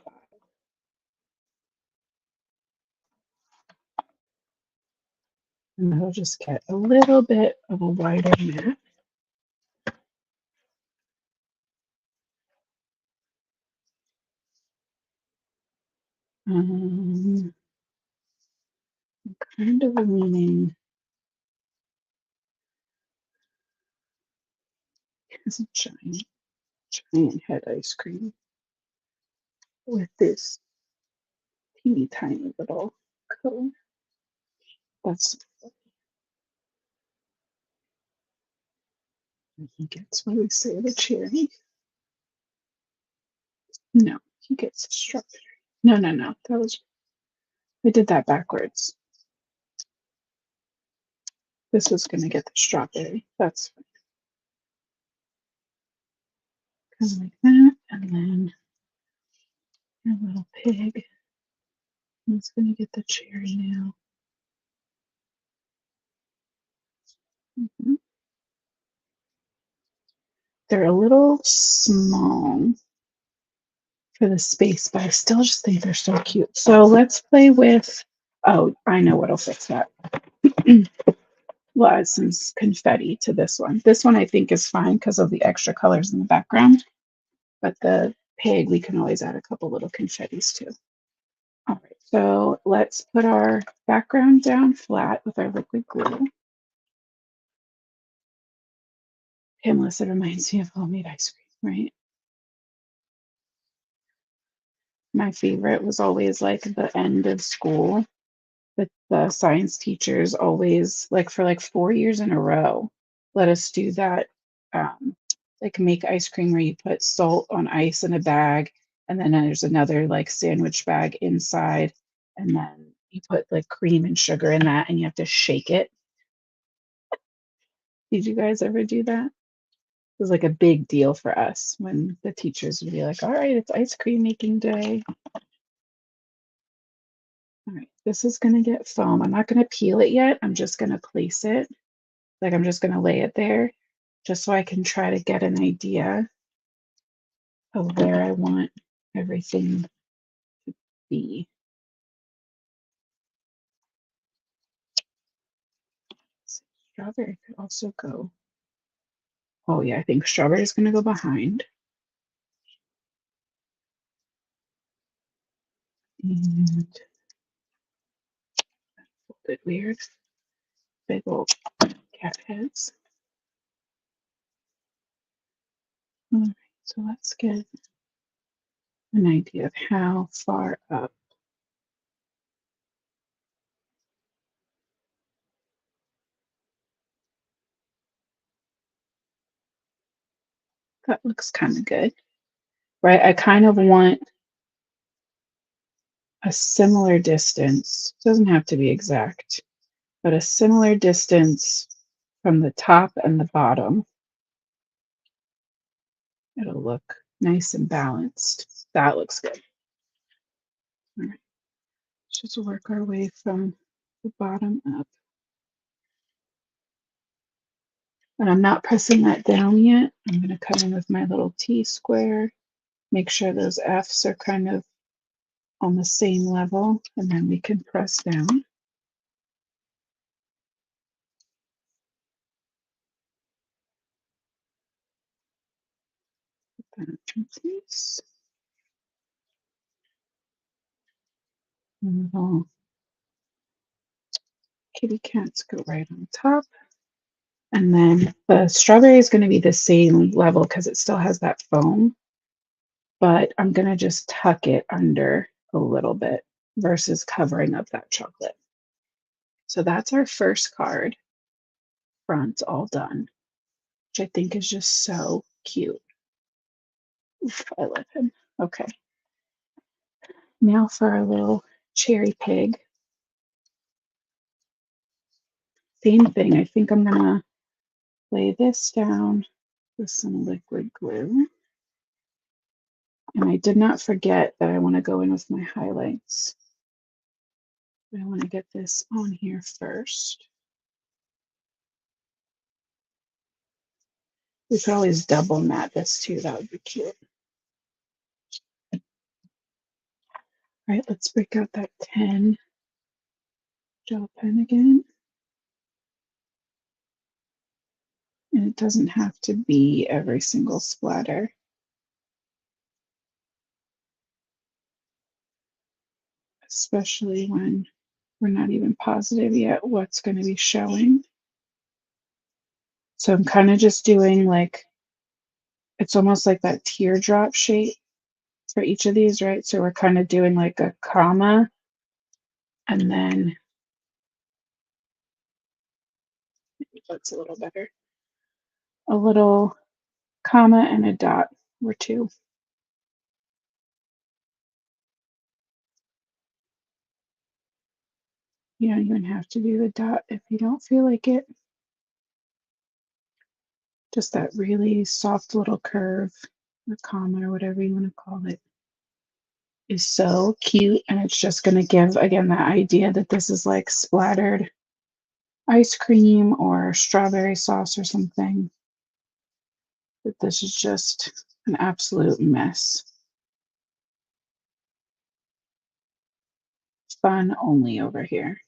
And that'll just get a little bit of a wider mat. I'm kind of leaning as a giant head ice cream with this teeny tiny little cone. That's he gets what we say the cherry. No, he gets the strawberry. No, that was I did that backwards. This was gonna get the strawberry. That's fine. Kind of like that, and then your little pig. He's gonna get the cherry now. Mhm. They're a little small for the space, but I still just think they're so cute. So let's play with, oh, I know what'll fix that. We'll add some confetti to this one. This one I think is fine because of the extra colors in the background, but the pig, we can always add a couple little confettis too. All right, so let's put our background down flat with our liquid glue. Okay, Melissa, it reminds me of homemade ice cream, right? My favorite was always like the end of school. The science teachers always, like for like 4 years in a row, let us do that. Like make ice cream where you put salt on ice in a bag, and then there's another like sandwich bag inside, and then you put like cream and sugar in that, and you have to shake it. Did you guys ever do that? It was like a big deal for us when the teachers would be like, all right, it's ice cream making day. All right, this is gonna get foam. I'm not gonna peel it yet. I'm just gonna place it. Like I'm just gonna lay it there just so I can try to get an idea of where I want everything to be. Strawberry could also go. Oh yeah, I think strawberry is gonna go behind. And folded weird. Big old cat heads. All right, so let's get an idea of how far up. That looks kind of good, right? I kind of want a similar distance. Doesn't have to be exact, but a similar distance from the top and the bottom. It'll look Nice and balanced. That looks good. All right. Just work our way from the bottom up. And I'm not pressing that down yet. I'm going to come in with my little T-square, make sure those F's are kind of on the same level, and then we can press down. Put that in place. And little kitty cats go right on top. And then the strawberry is going to be the same level because it still has that foam, but I'm going to just tuck it under a little bit versus covering up that chocolate. So that's our first card, front all done, which I think is just so cute. Oof, I love him. Okay. Now for our little cherry pig. Same thing. I think I'm going to lay this down with some liquid glue. And I did not forget that I want to go in with my highlights. I want to get this on here first. We could always double mat this too. That would be cute. All right, let's break out that 10 gel pen again. And it doesn't have to be every single splatter. Especially when we're not even positive yet what's going to be showing. So I'm kind of just doing like, it's almost like that teardrop shape for each of these, right? So we're kind of doing like a comma and then maybe that's a little better. A little comma and a dot or two. You don't even have to do the dot if you don't feel like it. Just that really soft little curve, or comma, or whatever you want to call it, is so cute. And it's just going to give, again, that idea that this is like splattered ice cream or strawberry sauce or something. That this is just an absolute mess. Fun only over here.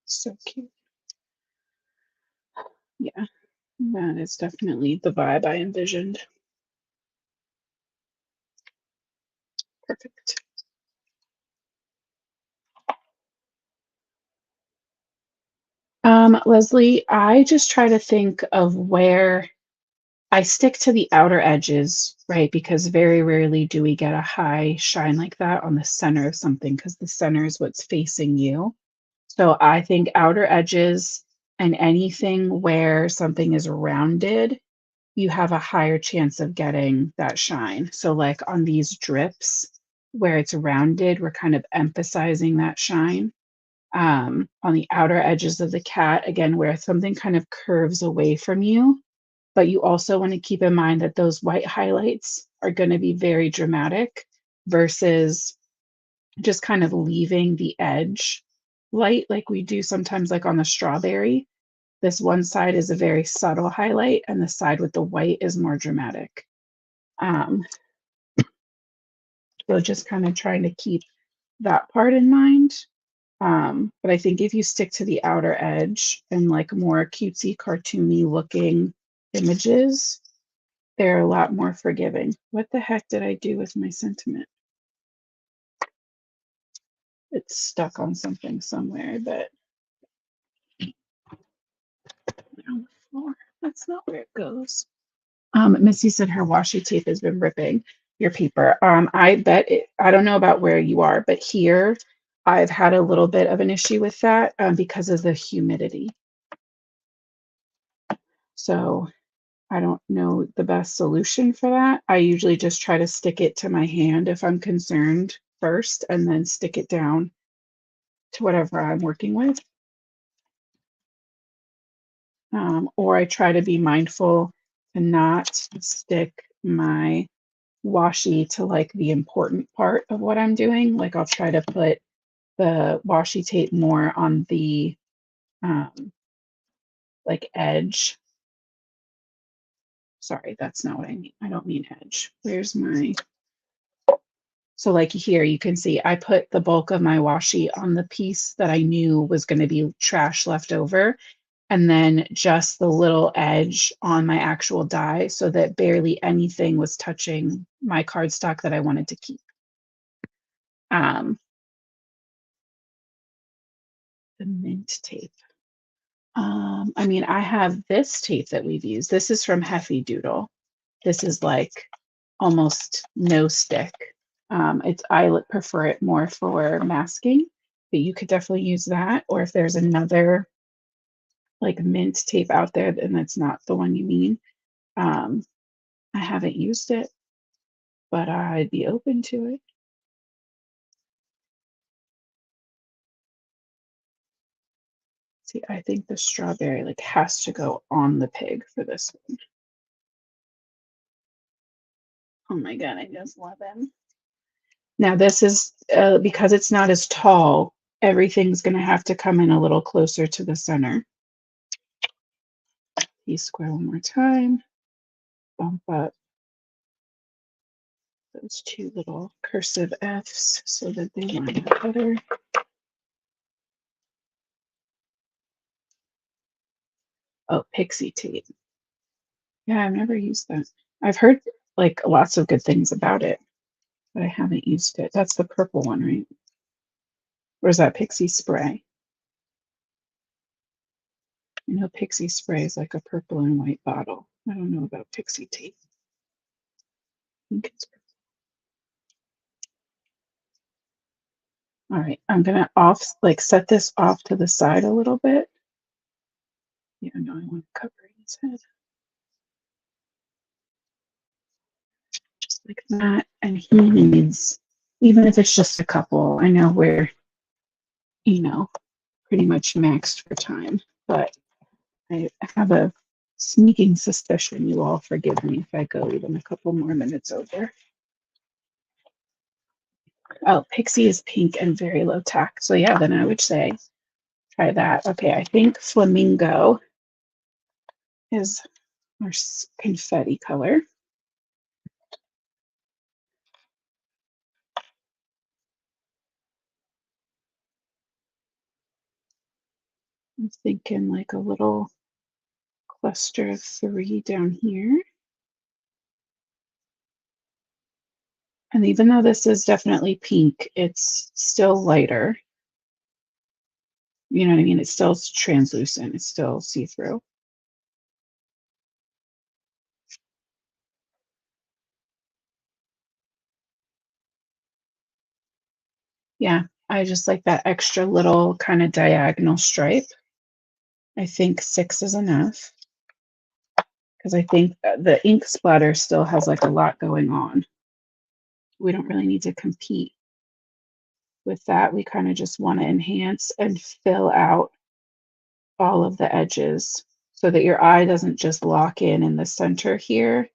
So cute. Yeah, that is definitely the vibe I envisioned. Perfect. Leslie, I just try to think of where I stick to the outer edges, right? Because very rarely do we get a high shine like that on the center of something because the center is what's facing you. So I think outer edges and anything where something is rounded, you have a higher chance of getting that shine. So like on these drips where it's rounded, we're kind of emphasizing that shine. On the outer edges of the cat, again, where something kind of curves away from you, but you also want to keep in mind that those white highlights are going to be very dramatic versus just kind of leaving the edge light like we do sometimes like on the strawberry. This one side is a very subtle highlight and the side with the white is more dramatic. So just kind of trying to keep that part in mind. But I think if you stick to the outer edge and like more cutesy, cartoony looking images, they're a lot more forgiving. What the heck did I do with my sentiment? It's stuck on something somewhere, but on the floor. That's not where it goes. Missy said her washi tape has been ripping your paper. I bet it, I don't know about where you are, but here I've had a little bit of an issue with that because of the humidity. So I don't know the best solution for that. I usually just try to stick it to my hand if I'm concerned first, and then stick it down to whatever I'm working with. Or I try to be mindful to not stick my washi to like the important part of what I'm doing. Like I'll try to put the washi tape more on the like edge. Sorry, that's not what I mean. I don't mean edge. Where's my, so like here you can see I put the bulk of my washi on the piece that I knew was going to be trash left over, and then just the little edge on my actual die so that barely anything was touching my cardstock that I wanted to keep. The mint tape. I mean, I have this tape that we've used. This is from Heffy Doodle. This is like almost no stick. I prefer it more for masking, but you could definitely use that. Or if there's another like mint tape out there, and that's not the one you mean. I haven't used it, but I'd be open to it. See, I think the strawberry like has to go on the pig for this one. Oh my God, I just love him. Now this is, because it's not as tall, everything's gonna have to come in a little closer to the center. E-square one more time. Bump up those two little cursive F's so that they line up better. Oh, pixie tape. Yeah, I've never used that. I've heard like lots of good things about it, but I haven't used it. That's the purple one, right? Or is that pixie spray? I know pixie spray is like a purple and white bottle. I don't know about pixie tape. I think it's purple. All right, I'm gonna set this off to the side a little bit. Yeah, no, I want to cover his head. Just like that. And he needs, even if it's just a couple, I know we're, pretty much maxed for time, but I have a sneaking suspicion you all forgive me if I go even a couple more minutes over. Oh, Pixie is pink and very low tack. So yeah, then I would say try that. Okay, I think Flamingo is our confetti color. I'm thinking like a little cluster of 3 down here. And even though this is definitely pink, it's still lighter. You know what I mean? It's still translucent. It's still see-through. Yeah, I just like that extra little kind of diagonal stripe. I think 6 is enough because I think the ink splatter still has like a lot going on. We don't really need to compete with that. We kind of just want to enhance and fill out all of the edges so that your eye doesn't just lock in the center here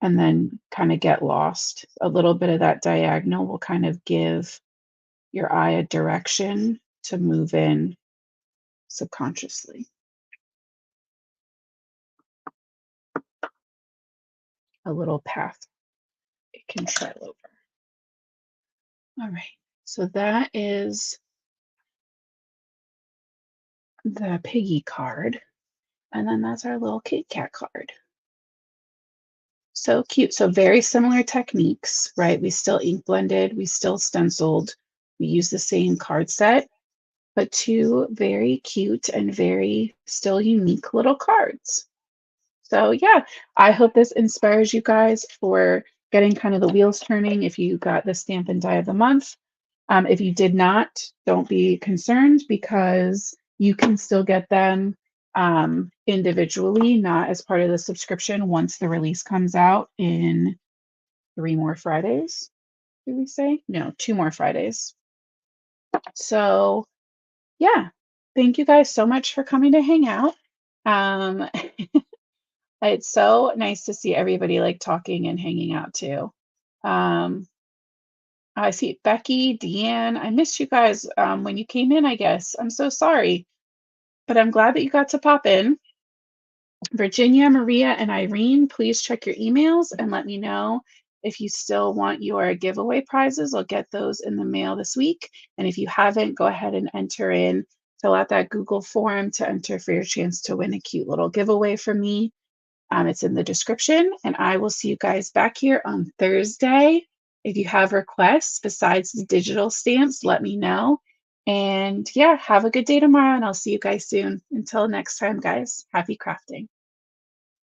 and then kind of get lost. A little bit of that diagonal will kind of give your eye a direction to move in subconsciously. A little path it can trail over. All right, so that is the piggy card. And then that's our little Kit Kat card. So cute. So very similar techniques, right? We still ink blended, we still stenciled, we use the same card set, but 2 very cute and very still unique little cards. So yeah, I hope this inspires you guys for getting kind of the wheels turning if you got the Stampin' Die of the Month. If you did not, don't be concerned because you can still get them individually, not as part of the subscription once the release comes out in 3 more Fridays. Did we say? No, 2 more Fridays. So, yeah, thank you guys so much for coming to hang out. Um, it's so nice to see everybody like talking and hanging out too. Um, I see Becky, Deanne. I missed you guys when you came in, I guess. I'm so sorry, but I'm glad that you got to pop in. Virginia, Maria, and Irene, please check your emails and let me know if you still want your giveaway prizes. I'll get those in the mail this week. And if you haven't, go ahead and fill out that Google form to enter for your chance to win a cute little giveaway from me. It's in the description, and I will see you guys back here on Thursday. If you have requests besides the digital stamps, let me know. And yeah, have a good day tomorrow, and I'll see you guys soon. Until next time, guys, happy crafting.